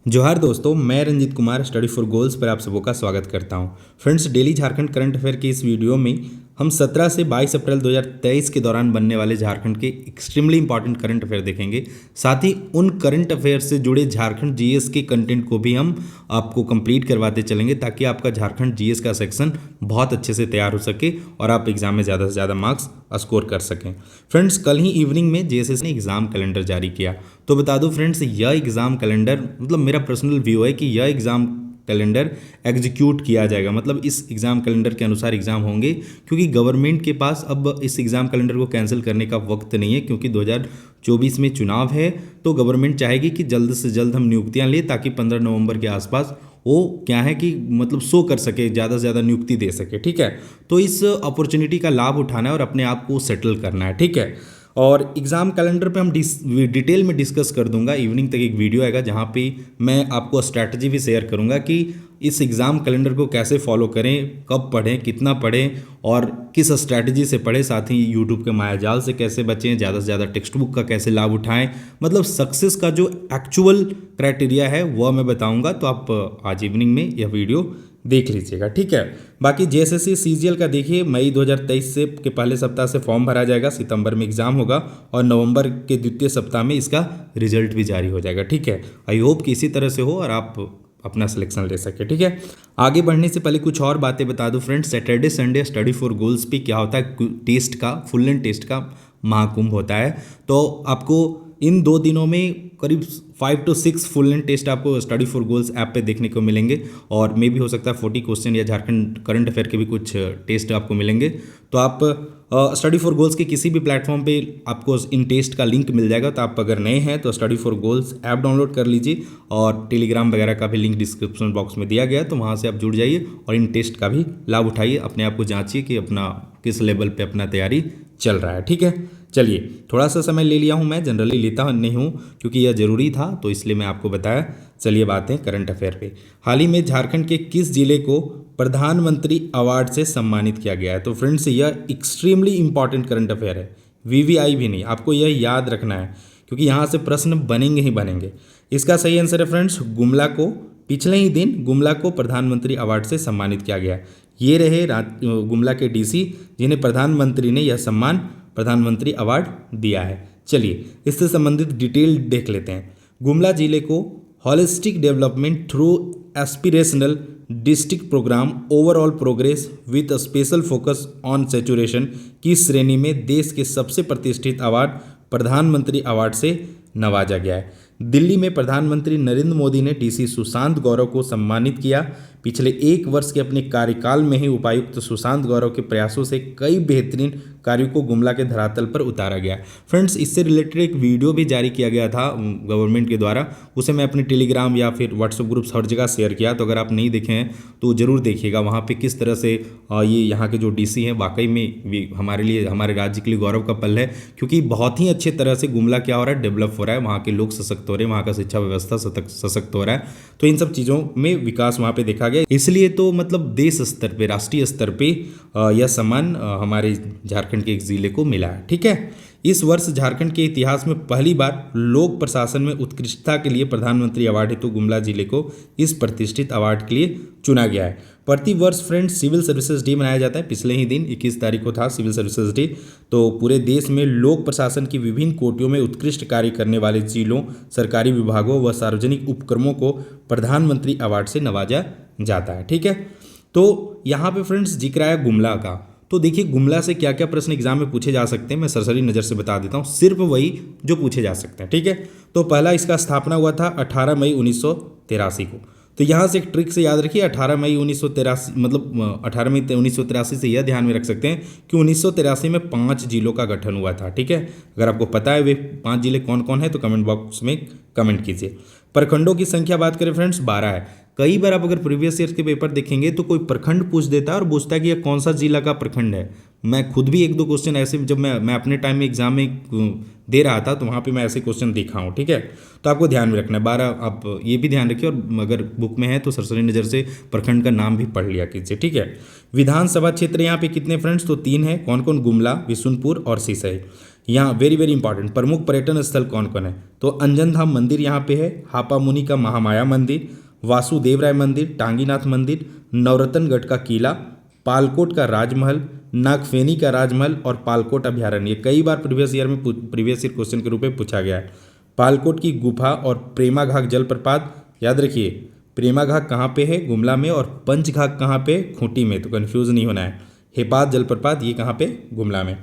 जोहार दोस्तों, मैं Ranjit Kumar study for goals पर आप सबों का स्वागत करता हूं। Friends, daily Jharkhand current affair की इस वीडियो में हम 17 से 22 अप्रैल 2023 के दौरान बनने वाले झारखंड के एक्सट्रीमली इंपॉर्टेंट करंट अफेयर देखेंगे। साथ ही उन करंट अफेयर से जुड़े झारखंड जीएस के कंटेंट को भी हम आपको कंप्लीट करवाते चलेंगे, ताकि आपका झारखंड जीएस का सेक्शन बहुत अच्छे से तैयार हो सके और आप एग्जाम में ज़्यादा से ज़्यादा मार्क्स स्कोर कर सकें। फ्रेंड्स, कल ही इवनिंग में जेएसएस ने एग्ज़ाम कैलेंडर जारी किया। तो बता दूं फ्रेंड्स, यह एग्ज़ाम कैलेंडर मतलब मेरा पर्सनल व्यू है कि यह एग्ज़ाम कैलेंडर एग्जीक्यूट किया जाएगा, मतलब इस एग्ज़ाम कैलेंडर के अनुसार एग्ज़ाम होंगे, क्योंकि गवर्नमेंट के पास अब इस एग्ज़ाम कैलेंडर को कैंसिल करने का वक्त नहीं है, क्योंकि 2024 में चुनाव है। तो गवर्नमेंट चाहेगी कि जल्द से जल्द हम नियुक्तियां लें, ताकि 15 नवंबर के आसपास वो क्या है कि मतलब शो कर सके, ज़्यादा से ज़्यादा नियुक्ति दे सके। ठीक है, तो इस अपॉर्चुनिटी का लाभ उठाना है और अपने आप को सेटल करना है। ठीक है, और एग्ज़ाम कैलेंडर पे हम डिटेल में डिस्कस कर दूंगा। इवनिंग तक एक वीडियो आएगा जहाँ पे मैं आपको स्ट्रैटेजी भी शेयर करूंगा कि इस एग्ज़ाम कैलेंडर को कैसे फॉलो करें, कब पढ़ें, कितना पढ़ें और किस स्ट्रैटेजी से पढ़ें। साथ ही यूट्यूब के मायाजाल से कैसे बचें, ज़्यादा से ज़्यादा टेक्स्ट बुक का कैसे लाभ उठाएं, मतलब सक्सेस का जो एक्चुअल क्राइटेरिया है वह मैं बताऊँगा। तो आप आज इवनिंग में यह वीडियो देख लीजिएगा। ठीक है, बाकी जेएसएससी सीजीएल का देखिए, मई 2023 से के पहले सप्ताह से फॉर्म भरा जाएगा, सितंबर में एग्जाम होगा और नवंबर के द्वितीय सप्ताह में इसका रिजल्ट भी जारी हो जाएगा। ठीक है, आई होप कि इसी तरह से हो और आप अपना सिलेक्शन ले सके। ठीक है, आगे बढ़ने से पहले कुछ और बातें बता दूं friends. Saturday Sunday study for goals पे क्या होता है, टेस्ट का फुल लेंथ टेस्ट का महाकुंभ होता है। तो आपको इन 2 दिनों में करीब 5 to 6 फुल लेंथ टेस्ट आपको स्टडी फॉर गोल्स ऐप पे देखने को मिलेंगे, और मे भी हो सकता है 40 क्वेश्चन या झारखंड करंट अफेयर के भी कुछ टेस्ट आपको मिलेंगे। तो आप स्टडी फॉर गोल्स के किसी भी प्लेटफॉर्म पे आपको इन टेस्ट का लिंक मिल जाएगा। तो आप अगर नए हैं तो study for goals app download कर लीजिए, और टेलीग्राम वगैरह का भी लिंक डिस्क्रिप्शन बॉक्स में दिया गया है, तो वहाँ से आप जुड़ जाइए और इन टेस्ट का भी लाभ उठाइए। अपने आप को जांचिए कि अपना किस लेवल पे अपना तैयारी चल रहा है। ठीक है, चलिए, थोड़ा सा समय ले लिया हूँ, मैं जनरली लेता नहीं हूँ क्योंकि यह ज़रूरी था, तो इसलिए मैं आपको बताया। चलिए बात है करंट अफेयर पे। हाल ही में झारखंड के किस जिले को प्रधानमंत्री अवार्ड से सम्मानित किया गया है? तो फ्रेंड्स, यह एक्सट्रीमली इंपॉर्टेंट करंट अफेयर है, वीवीआई भी नहीं, आपको यह याद रखना है क्योंकि यहाँ से प्रश्न बनेंगे ही बनेंगे। इसका सही आंसर है फ्रेंड्स, गुमला को पिछले ही दिन गुमला को प्रधानमंत्री अवार्ड से सम्मानित किया गया। ये रहे गुमला के डीसी जिन्हें प्रधानमंत्री ने यह सम्मान प्रधानमंत्री अवार्ड दिया है। चलिए इससे संबंधित डिटेल देख लेते हैं। गुमला जिले को holistic development through aspirational district programme overall progress with special focus on saturation की श्रेणी में देश के सबसे प्रतिष्ठित अवार्ड प्रधानमंत्री अवार्ड से नवाजा गया है। दिल्ली में प्रधानमंत्री नरेंद्र मोदी ने डीसी सुशांत गौरव को सम्मानित किया। पिछले 1 वर्ष के अपने कार्यकाल में ही उपायुक्त सुशांत गौरव के प्रयासों से कई बेहतरीन कार्यों को गुमला के धरातल पर उतारा गया। फ्रेंड्स, इससे रिलेटेड एक वीडियो भी जारी किया गया था गवर्नमेंट के द्वारा, उसे मैं अपने टेलीग्राम या फिर व्हाट्सएप ग्रुप्स हर जगह शेयर किया। तो अगर आप नहीं देखे हैं तो ज़रूर देखिएगा, वहाँ पे किस तरह से ये यहाँ के जो डीसी हैं वाकई में हमारे लिए, हमारे राज्य के लिए गौरव का पल है, क्योंकि बहुत ही अच्छे तरह से गुमला क्या हो रहा है, डेवलप हो रहा है, वहाँ के लोग सशक्त हो रहे हैं, वहाँ का शिक्षा व्यवस्था सशक्त हो रहा है। तो इन सब चीज़ों में विकास वहाँ पे देखा गया। इसलिए तो मतलब देश स्तर पे, राष्ट्रीय स्तर पे यह सम्मान हमारे झारखंड के एक जिले को मिला है। ठीक है, इस वर्ष झारखंड के इतिहास में पहली बार लोक प्रशासन में उत्कृष्टता के लिए प्रधानमंत्री अवार्ड हेतु गुमला जिले को इस प्रतिष्ठित अवार्ड के लिए चुना गया है। प्रति वर्ष फ्रेंड्स सिविल सर्विसेज डे मनाया जाता है। पिछले ही दिन 21 तारीख को था सिविल सर्विसेज डे। तो पूरे देश में लोक प्रशासन की विभिन्न कोटियों में उत्कृष्ट कार्य करने वाले जिलों, सरकारी विभागों व सार्वजनिक उपक्रमों को प्रधानमंत्री अवार्ड से नवाजा जाता है। ठीक है, तो यहाँ पे फ्रेंड्स जिक्र आया गुमला का। तो देखिए गुमला से क्या क्या प्रश्न एग्जाम में पूछे जा सकते हैं, मैं सरसरी नज़र से बता देता हूँ, सिर्फ वही जो पूछे जा सकते हैं। ठीक है, तो पहला इसका स्थापना हुआ था 18 मई 1983 को। तो यहाँ से एक ट्रिक से याद रखिए, 18 मई 1983 मतलब 18 मई 1983 से यह ध्यान में रख सकते हैं कि 1983 में 5 जिलों का गठन हुआ था। ठीक है, अगर आपको पता है वे 5 जिले कौन कौन है तो कमेंट बॉक्स में कमेंट कीजिए। प्रखंडों की संख्या बात करें फ्रेंड्स 12 है। कई बार आप अगर प्रीवियस ईयर के पेपर देखेंगे तो कोई प्रखंड पूछ देता है और पूछता है कि यह कौन सा जिला का प्रखंड है, मैं खुद भी एक दो क्वेश्चन ऐसे जब मैं अपने टाइम में एग्जाम में दे रहा था तो वहाँ पे मैं ऐसे क्वेश्चन देखा हूँ, ठीक है। तो आपको ध्यान में रखना है 12, आप ये भी ध्यान रखिए, और अगर बुक में है तो सरसरी नज़र से प्रखंड का नाम भी पढ़ लिया कीजिए, ठीक है। विधानसभा क्षेत्र यहाँ पे कितने फ्रेंड्स, तो 3 है। कौन कौन, गुमला, बिशुनपुर और सिसई। यहाँ वेरी वेरी इंपॉर्टेंट, प्रमुख पर्यटन स्थल कौन कौन है, तो अंजन धाम मंदिर यहाँ पे है, हापा मुनि का महामाया मंदिर, वासुदेव राय मंदिर, टांगीनाथ मंदिर, नवरत्नगढ़ का किला, पालकोट का राजमहल, नागफेनी का राजमहल और पालकोट अभ्यारण्य। कई बार प्रीवियस ईयर क्वेश्चन के रूप में पूछा गया है। पालकोट की गुफा और प्रेमाघाट जलप्रपात, याद रखिए प्रेमाघाट कहाँ पे है, गुमला में, और पंचघाट कहाँ पे, खूंटी में, तो कंफ्यूज नहीं होना है। हेपात जलप्रपात ये कहाँ पे, गुमला में।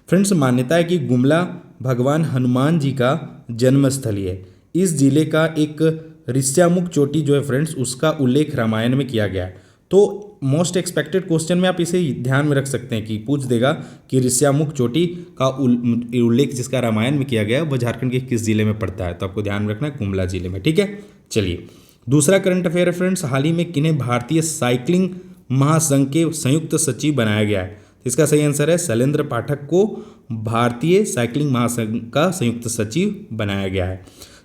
फ्रेंड्स, मान्यता है कि गुमला भगवान हनुमान जी का जन्मस्थली है। इस जिले का एक ऋष्यामुख चोटी जो है फ्रेंड्स, उसका उल्लेख रामायण में किया गया है। तो मोस्ट एक्सपेक्टेड क्वेश्चन में आप इसे ध्यान में रख सकते हैं कि पूछ देगा कि ऋष्यामुख चोटी का उल्लेख जिसका रामायण में किया गया है वह झारखंड के किस जिले में पड़ता है, तो आपको ध्यान में रखना है गुमला जिले में, ठीक है। चलिए दूसरा करंट अफेयर है फ्रेंड्स, हाल ही में किन्हें भारतीय साइकिलिंग महासंघ के संयुक्त सचिव बनाया गया है, तो इसका सही आंसर है शैलेंद्र पाठक को भारतीय साइकिलिंग महासंघ का संयुक्त सचिव बनाया गया है।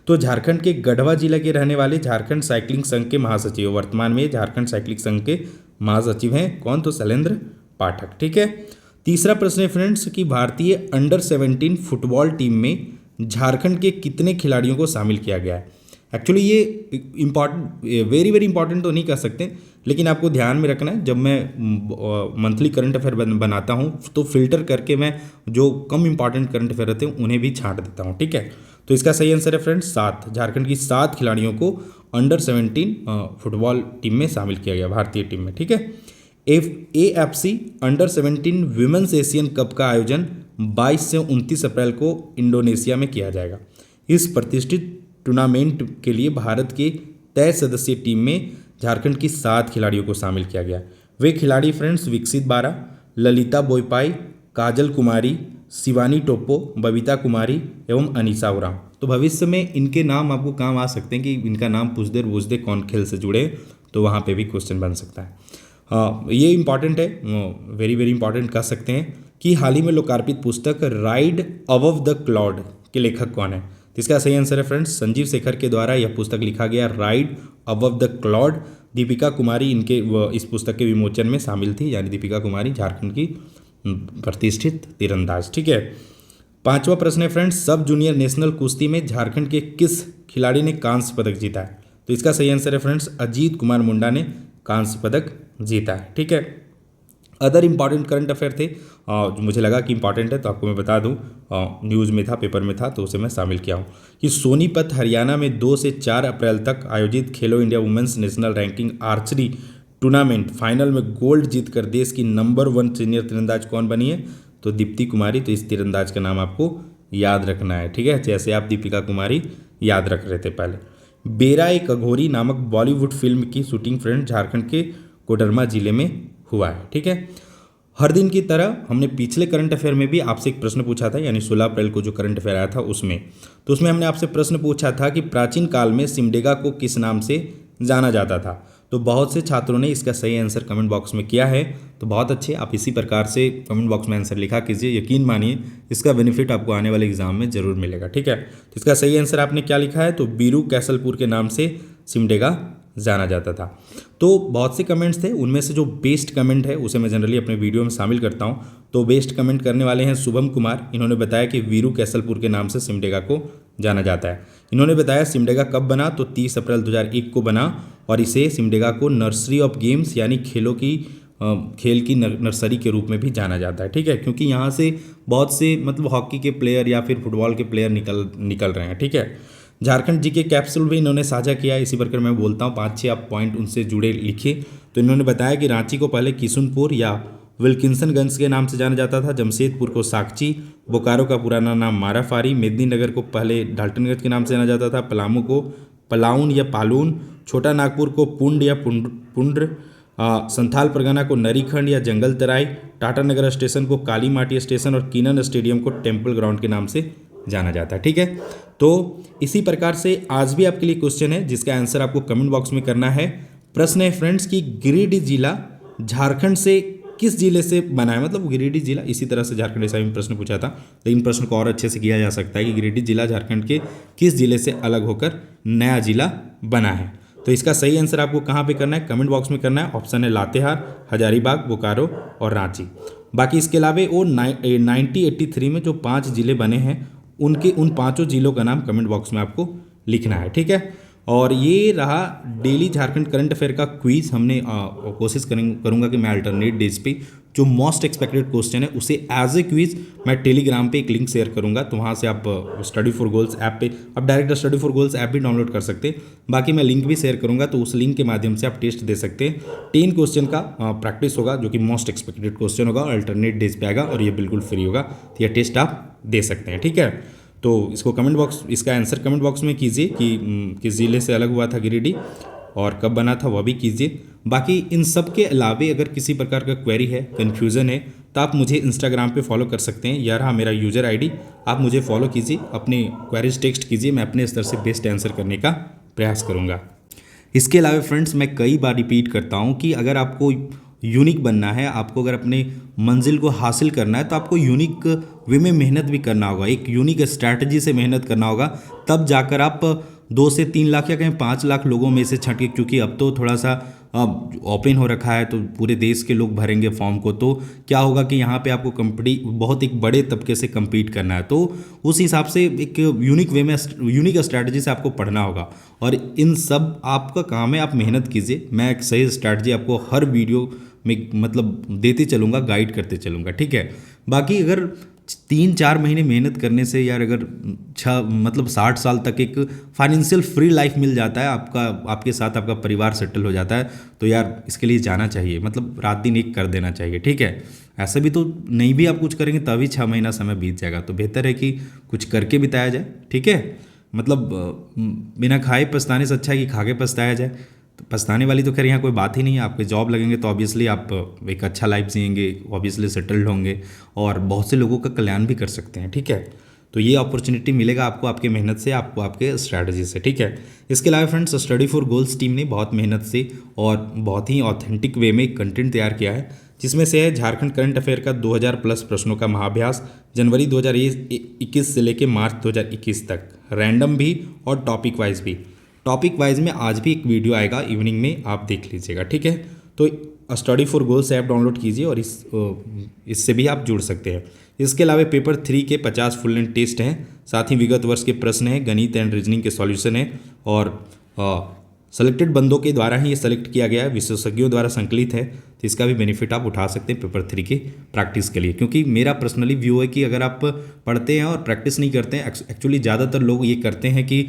तो झारखंड के गढ़वा जिला के रहने वाले झारखंड साइकिलिंग संघ के महासचिव, वर्तमान में झारखंड साइकिलिंग संघ के महासचिव हैं कौन, तो शैलेंद्र पाठक, ठीक है। तीसरा प्रश्न है फ्रेंड्स कि भारतीय अंडर 17 फुटबॉल टीम में झारखंड के कितने खिलाड़ियों को शामिल किया गया है। एक्चुअली ये इम्पॉर्टेंट, वेरी वेरी इंपॉर्टेंट तो नहीं कह सकते, लेकिन आपको ध्यान में रखना है। जब मैं मंथली करंट अफेयर बनाता हूँ तो फिल्टर करके मैं जो कम इंपॉर्टेंट करंट अफेयर रहते हैं उन्हें भी छांट देता हूँ, ठीक है। तो इसका सही आंसर है फ्रेंड्स 7, झारखंड की 7 खिलाड़ियों को अंडर 17 फुटबॉल टीम में शामिल किया गया, भारतीय टीम में, ठीक है। AFC under 17 women's Asian cup का आयोजन 22 से 29 अप्रैल को इंडोनेशिया में किया जाएगा। इस प्रतिष्ठित टूर्नामेंट के लिए भारत के 23 सदस्यीय टीम में झारखंड की 7 खिलाड़ियों को शामिल किया गया। वे खिलाड़ी फ्रेंड्स विकसित बारा, ललिता बोईपाई, काजल कुमारी, शिवानी टोप्पो, बबीता कुमारी एवं अनीसा उरांव। तो भविष्य में इनके नाम आपको काम आ सकते हैं कि इनका नाम पूछ दे कौन खेल से जुड़े, तो वहाँ पे भी क्वेश्चन बन सकता है। हाँ, ये इंपॉर्टेंट है, वेरी वेरी इंपॉर्टेंट कह सकते हैं कि हाल ही में लोकार्पित पुस्तक राइड अबव द क्लाउड के लेखक कौन है, तो इसका सही आंसर है फ्रेंड्स संजीव शेखर के द्वारा यह पुस्तक लिखा गया, ride above the cloud. Deepika Kumari इनके इस पुस्तक के विमोचन में शामिल थी, यानी दीपिका कुमारी झारखंड की प्रतिष्ठित तीरंदाज, ठीक है। 5वां प्रश्न है फ्रेंड्स, सब जूनियर नेशनल कुश्ती में झारखंड के किस खिलाड़ी ने कांस्य पदक जीता है, तो इसका सही आंसर है फ्रेंड्स अजीत कुमार मुंडा ने कांस्य पदक जीता है, ठीक है। अदर इंपॉर्टेंट करंट अफेयर थे, मुझे लगा कि इंपॉर्टेंट है तो आपको मैं बता दूं, न्यूज़ में था, पेपर में था, तो उसे मैं शामिल किया हूं कि सोनीपत हरियाणा में 2 से 4 अप्रैल तक आयोजित Khelo India women's national ranking archery tournament final में गोल्ड जीतकर देश की नंबर 1 सीनियर तीरंदाज कौन बनी है, तो दीप्ति कुमारी। तो इस तीरंदाज का नाम आपको याद रखना है, ठीक है, जैसे आप दीपिका कुमारी याद रख रहे थे पहले। बेरा एक अघोरी नामक बॉलीवुड फिल्म की शूटिंग फ्रेंड झारखंड के कोडरमा जिले में हुआ है, ठीक है। हर दिन की तरह हमने पिछले करंट अफेयर में भी आपसे एक प्रश्न पूछा था, यानी 16 अप्रैल को जो करंट अफेयर आया था उसमें हमने आपसे प्रश्न पूछा था कि प्राचीन काल में सिमडेगा को किस नाम से जाना जाता था। तो बहुत से छात्रों ने इसका सही आंसर कमेंट बॉक्स में किया है, तो बहुत अच्छे, आप इसी प्रकार से कमेंट बॉक्स में आंसर लिखा कीजिए। यकीन मानिए इसका बेनिफिट आपको आने वाले एग्जाम में जरूर मिलेगा, ठीक है। तो इसका सही आंसर आपने क्या लिखा है, तो बीरू कैसलपुर के नाम से सिमडेगा जाना जाता था। तो बहुत से कमेंट्स थे, उनमें से जो बेस्ट कमेंट है उसे मैं जनरली अपने वीडियो में शामिल करता हूं। तो बेस्ट कमेंट करने वाले हैं शुभम कुमार, इन्होंने बताया कि वीरू कैसलपुर के नाम से सिमडेगा को जाना जाता है। इन्होंने बताया सिमडेगा कब बना, तो 30 अप्रैल 2001 को बना, और इसे सिमडेगा को नर्सरी ऑफ गेम्स यानी खेल की नर्सरी के रूप में भी जाना जाता है, ठीक है, क्योंकि यहाँ से बहुत से मतलब हॉकी के प्लेयर या फिर फुटबॉल के प्लेयर निकल रहे हैं, ठीक है। झारखंड जी के कैप्सूल भी इन्होंने साझा किया है, इसी प्रकार मैं बोलता हूँ 5-6 आप पॉइंट उनसे जुड़े लिखिए। तो इन्होंने बताया कि रांची को पहले किशुनपुर या विल्किंसनगंज के नाम से जाना जाता था, जमशेदपुर को साकची, बोकारो का पुराना नाम माराफारी, मेदिनीनगर को पहले डाल्टनगंज के नाम से जाना जाता था, पलामू को पलाउन या पालून, छोटा नागपुर को पुंड या पुंड्र, संथाल परगना को नरीखंड या जंगल तराई, टाटानगर स्टेशन को काली माटी स्टेशन और कीनन स्टेडियम को टेम्पल ग्राउंड के नाम से जाना जाता है, ठीक है। तो इसी प्रकार से आज भी आपके लिए क्वेश्चन है जिसका आंसर आपको कमेंट बॉक्स में करना है। प्रश्न है फ्रेंड्स कि गिरिडीह जिला झारखंड से किस जिले से बना है, मतलब गिरिडीह जिला। इसी तरह से झारखंड एसआई में प्रश्न पूछा था, लेकिन प्रश्न को और अच्छे से किया जा सकता है कि गिरिडीह जिला झारखंड के किस जिले से अलग होकर नया जिला बना है। तो इसका सही आंसर आपको कहाँ पे करना है, कमेंट बॉक्स में करना है। ऑप्शन है लातेहार, हजारीबाग, बोकारो और रांची। बाकी इसके अलावा वो 1983 में जो 5 जिले बने हैं उनके उन 5 जिलों का नाम कमेंट बॉक्स में आपको लिखना है, ठीक है। और ये रहा डेली झारखंड करंट अफेयर का क्विज। हमने कोशिश करूंगा कि मैं अल्टरनेट डेज पे जो मोस्ट एक्सपेक्टेड क्वेश्चन है उसे एज ए क्विज मैं टेलीग्राम पे एक लिंक शेयर करूंगा, तो वहाँ से आप स्टडी फॉर गोल्स ऐप पे आप direct study for goals app भी डाउनलोड कर सकते हैं। बाकी मैं लिंक भी शेयर करूंगा, तो उस लिंक के माध्यम से आप टेस्ट दे सकते हैं। 10 क्वेश्चन का प्रैक्टिस होगा जो कि मोस्ट एक्सपेक्टेड क्वेश्चन होगा, अल्टरनेट डेज पे आएगा और ये बिल्कुल फ्री होगा, तो यह टेस्ट आप दे सकते हैं, ठीक है। तो इसको कमेंट बॉक्स, इसका आंसर कमेंट बॉक्स में कीजिए कि किस ज़िले से अलग हुआ था गिरिडीह और कब बना था, वह भी कीजिए। बाकी इन सब के अलावे अगर किसी प्रकार का क्वेरी है, कन्फ्यूज़न है, तो आप मुझे इंस्टाग्राम पे फॉलो कर सकते हैं। यह रहा मेरा यूज़र आईडी, आप मुझे फॉलो कीजिए, अपने क्वेरीज टेक्स्ट कीजिए, मैं अपने स्तर से बेस्ट आंसर करने का प्रयास करूँगा। इसके अलावा फ्रेंड्स, मैं कई बार रिपीट करता हूँ कि अगर आपको यूनिक बनना है, आपको अगर अपने मंजिल को हासिल करना है, तो आपको यूनिक वे में मेहनत भी करना होगा, एक यूनिक स्ट्रैटेजी से मेहनत करना होगा, तब जाकर आप 2 से 3 लाख या कहीं 5 लाख लोगों में से छटके, क्योंकि अब तो थोड़ा सा ओपन हो रखा है तो पूरे देश के लोग भरेंगे फॉर्म को, तो क्या होगा कि यहाँ पे आपको बहुत एक बड़े तबके से कम्पीट करना है, तो उस हिसाब से एक यूनिक वे में यूनिक स्ट्रैटेजी से आपको पढ़ना होगा। और इन सब आपका काम है, आप मेहनत कीजिए, मैं एक सही स्ट्रैटेजी आपको हर वीडियो में मतलब देते चलूँगा, गाइड करते चलूँगा, ठीक है। बाकी अगर 3-4 महीने मेहनत करने से यार अगर 60 साल तक एक फाइनेंशियल फ्री लाइफ मिल जाता है, आपके साथ आपका परिवार सेटल हो जाता है, तो यार इसके लिए जाना चाहिए, मतलब रात दिन एक कर देना चाहिए, ठीक है। ऐसे भी तो नहीं भी आप कुछ करेंगे तभी 6 महीना समय बीत जाएगा, तो बेहतर है कि कुछ करके बिताया जाए, ठीक है। मतलब बिना खाए पछताने से अच्छा है कि खा के पछताया जाए। तो पछताने वाली तो खैर यहाँ कोई बात ही नहीं है, आपके जॉब लगेंगे तो ऑब्वियसली आप एक अच्छा लाइफ जिएंगे, ऑब्वियसली सेटल्ड होंगे और बहुत से लोगों का कल्याण भी कर सकते हैं, ठीक है। तो ये अपॉर्चुनिटी मिलेगा आपको आपके मेहनत से, आपको आपके स्ट्रैटेजी से, ठीक है। इसके अलावा friends, study for goals team ने बहुत मेहनत से और बहुत ही ऑथेंटिक वे में कंटेंट तैयार किया है, जिसमें से है झारखंड करंट अफेयर का 2000 प्लस प्रश्नों का महाअभ्यास जनवरी 2021 से लेकर मार्च 2021 तक, रैंडम भी और टॉपिक वाइज भी। टॉपिक वाइज में आज भी एक वीडियो आएगा इवनिंग में, आप देख लीजिएगा, ठीक है। तो study for goals app download कीजिए और इससे भी आप जुड़ सकते हैं। इसके अलावा पेपर 3 के 50 फुल लेंथ टेस्ट हैं, साथ ही विगत वर्ष के प्रश्न हैं, गणित एंड रीजनिंग के सॉल्यूशन है और सेलेक्टेड बंदों के द्वारा ही ये सेलेक्ट किया गया है, विशेषज्ञों द्वारा संकलित है, तो इसका भी बेनिफिट आप उठा सकते हैं पेपर 3 के प्रैक्टिस के लिए। क्योंकि मेरा पर्सनली व्यू है कि अगर आप पढ़ते हैं और प्रैक्टिस नहीं करते हैं, एक्चुअली ज़्यादातर लोग ये करते हैं कि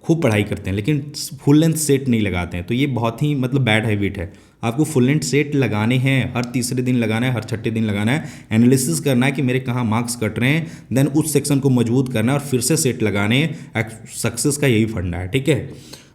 खूब पढ़ाई करते हैं लेकिन फुल लेंथ सेट नहीं लगाते हैं, तो ये बहुत ही मतलब बैड हैबिट है। आपको फुल लेंथ सेट लगाने हैं, हर तीसरे दिन लगाना है, हर छठे दिन लगाना है, एनालिसिस करना है कि मेरे कहाँ मार्क्स कट रहे हैं, देन उस सेक्शन को मजबूत करना है और फिर से सेट लगाने हैं। सक्सेस का यही फंडा है, ठीक है।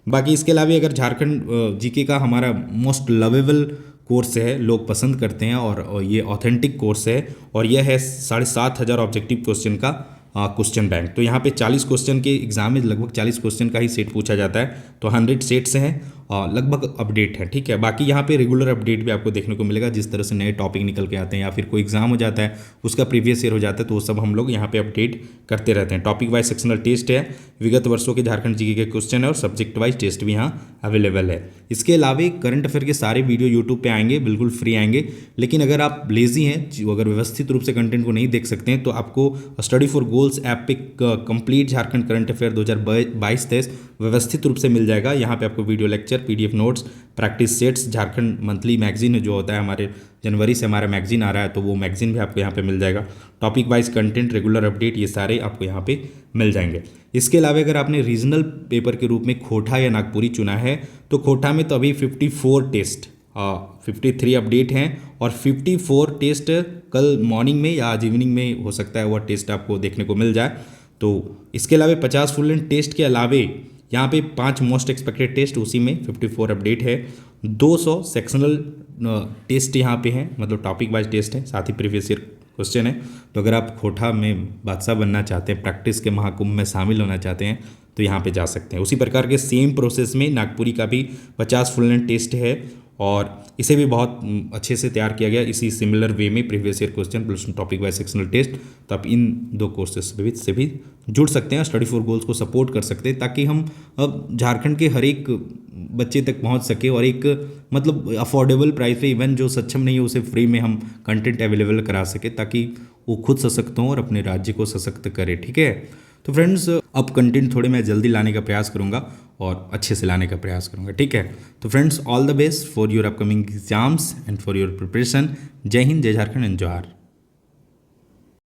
बाकी इसके अलावा अगर झारखंड जीके का हमारा मोस्ट लवेबल कोर्स है, लोग पसंद करते हैं और ये ऑथेंटिक कोर्स है और यह है 7500 ऑब्जेक्टिव क्वेश्चन का क्वेश्चन बैंक। तो यहाँ पे 40 क्वेश्चन के एग्जाम में लगभग 40 क्वेश्चन का ही सेट पूछा जाता है, तो 100 सेट्स हैं और लगभग अपडेट है, ठीक है। बाकी यहाँ पे रेगुलर अपडेट भी आपको देखने को मिलेगा, जिस तरह से नए टॉपिक निकल के आते हैं या फिर कोई एग्जाम हो जाता है उसका प्रीवियस ईयर हो जाता है, तो वो सब हम लोग यहाँ पे अपडेट करते रहते हैं। टॉपिक वाइज सेक्शनल टेस्ट है, विगत वर्षों के झारखंड जीके के क्वेश्चन है और सब्जेक्ट वाइज टेस्ट भी यहाँ अवेलेबल है। इसके अलावा करंट अफेयर के सारे वीडियो यूट्यूब पे आएंगे, बिल्कुल फ्री आएंगे, लेकिन अगर आप लेजी हैं, अगर व्यवस्थित रूप से कंटेंट को नहीं देख सकते हैं, तो आपको स्टडी फॉर गोल्स ऐप पे कंप्लीट झारखंड करंट अफेयर 2022-23 व्यवस्थित रूप से मिल जाएगा। यहाँ पे आपको video lecture, PDF notes, practice sets, Jharkhand monthly magazine जो होता है, हमारे जनवरी से हमारा मैगजीन आ रहा है, तो वो मैगजीन भी आपको यहाँ पे मिल जाएगा। Topic wise content, regular update, ये सारे आपको यहाँ पे मिल जाएंगे। इसके अलावा अगर आपने रीजनल पेपर के रूप में खोटा या नागपुरी चुना है, तो खोटा में तो अभी 54 टेस्ट 53 अपडेट हैं और 54 टेस्ट कल मॉर्निंग में या आज इवनिंग में हो सकता है वह टेस्ट आपको देखने को मिल जाए। तो इसके अलावा 50 फुल लेंथ टेस्ट के अलावे यहाँ पे 5 मोस्ट एक्सपेक्टेड टेस्ट, उसी में 54 अपडेट है, 200 सेक्शनल टेस्ट यहाँ पे हैं, मतलब टॉपिक वाइज टेस्ट है, साथ ही प्रीवियस ईयर क्वेश्चन है। तो अगर आप खोटा में बादशाह बनना चाहते हैं, प्रैक्टिस के महाकुंभ में शामिल होना चाहते हैं, तो यहाँ पे जा सकते हैं। उसी प्रकार के सेम प्रोसेस में नागपुरी का भी 50 फुल लेंथ टेस्ट है और इसे भी बहुत अच्छे से तैयार किया गया इसी सिमिलर वे में, previous year question plus topic wise sectional test. तो आप इन 2 कोर्सेज से भी जुड़ सकते हैं, स्टडी फॉर गोल्स को सपोर्ट कर सकते हैं, ताकि हम अब झारखंड के हर एक बच्चे तक पहुंच सके और एक मतलब अफोर्डेबल प्राइस पे, इवन जो सक्षम नहीं है उसे फ्री में हम कंटेंट अवेलेबल करा सके, ताकि वो खुद सशक्त हों और अपने राज्य को सशक्त करे। ठीक है, तो फ्रेंड्स अब कंटेंट थोड़े मैं जल्दी लाने का प्रयास करूंगा और अच्छे से लाने का प्रयास करूंगा। ठीक है, तो friends all the best for your upcoming exams and for your preparation. जय हिंद, जय झारखंड एंड जोहार।